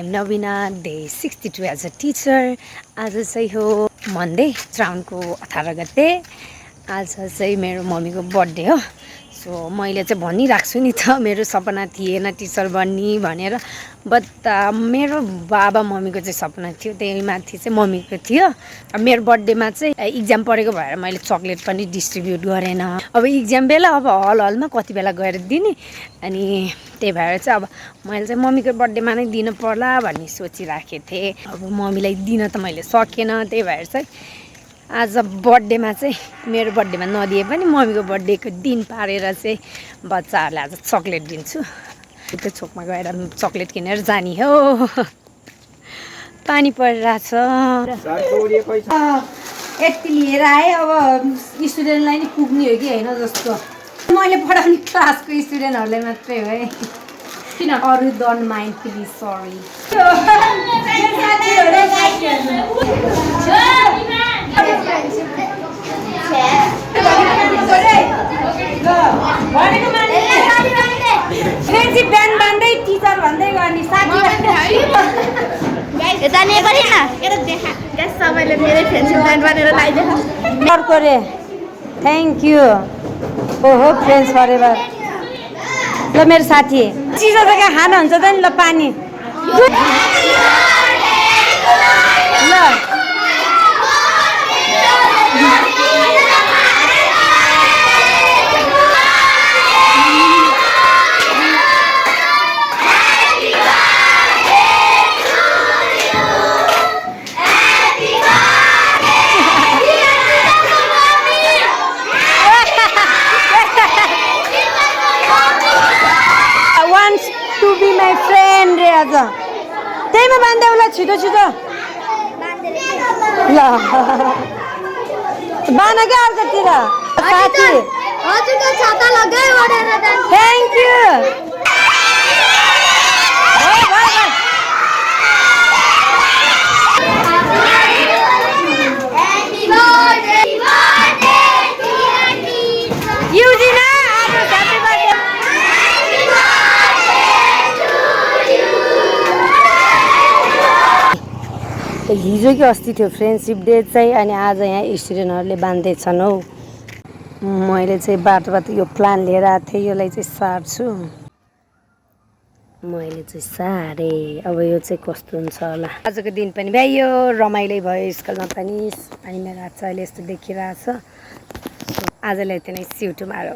I'm Navina, day 62 as a teacher. आज चाहिँ हो मन्डे श्रावणको 18 गते। आज चाहिँ मेरो मम्मीको बर्थडे हो। सो मैले चाहिँ भनिराख्छु नि त मेरो सपना थिएन टिचर बन्ने भनेर, बट मेरो बाबा मम्मीको चाहिँ सपना थियो, त्यही माथि चाहिँ मम्मीको थियो। मेरो बर्थडेमा चाहिँ इक्जाम परेको भएर मैले चक्लेट पनि डिस्ट्रिब्युट गरेन। अब इक्जाम बेला अब हलमा कति बेला गएर दिने, अनि त्यही भएर चाहिँ अब मैले चाहिँ मम्मीको बर्थडेमा नै दिन पर्ला भन्ने सोचिराखेको थिएँ। अब मम्मीलाई दिन त मैले सकेन, त्यही भएर चाहिँ आज बर्थडेमा चाहिँ मेरो बर्थडेमा नदिए पनि मम्मीको बर्थडेको दिन पारेर चाहिँ बच्चाहरूलाई आज चक्लेट दिन्छु। त्यो चोकमा गएर चक्लेट किनेर जाने हो। पानी परिरहेछ, यति लिएर आएँ। अब स्टुडेन्टलाई नि पुग्ने हो कि होइन जस्तो मैले पढाउने क्लासको स्टुडेन्टहरूलाई मात्रै हो है, किन अरू don't mind please, sorry. Friendship band बान्दै टिचर भन्दै गर्ने साथी यता नेपाली न सबैले मेरै फ्रेन्डसिप ब्यान्ड बानेर लगाइदियो। अर्को रे, थ्याङ्क यू। ओहो फ्रेन्ड्स फरेर ल मेरो साथी चिसो जग्गा खानुहुन्छ त नि, ल पानी ल। आज त्यहीमा बाँध्दै होला, छिटो छिटो ल बान क्या अर्कोतिर साथी। Thank you. हिजो कि अस्ति थियो फ्रेन्डसिप डे चाहिँ, अनि आज यहाँ स्टुडेन्टहरूले बाँध्दैछन् हौ। मैले चाहिँ बाटोबाट यो प्लान लिएर आएको थिएँ, यसलाई चाहिँ सार्छु। मैले चाहिँ सारेँ, अब यो चाहिँ कस्तो हुन्छ होला। आजको दिन पनि भ्याइयो, रमाइलो भयो स्कुलमा पनि। अनि मेरो हात चाहिँ अहिले यस्तो देखिरहेछ। आजलाई यति नै, सी यू टुमारो।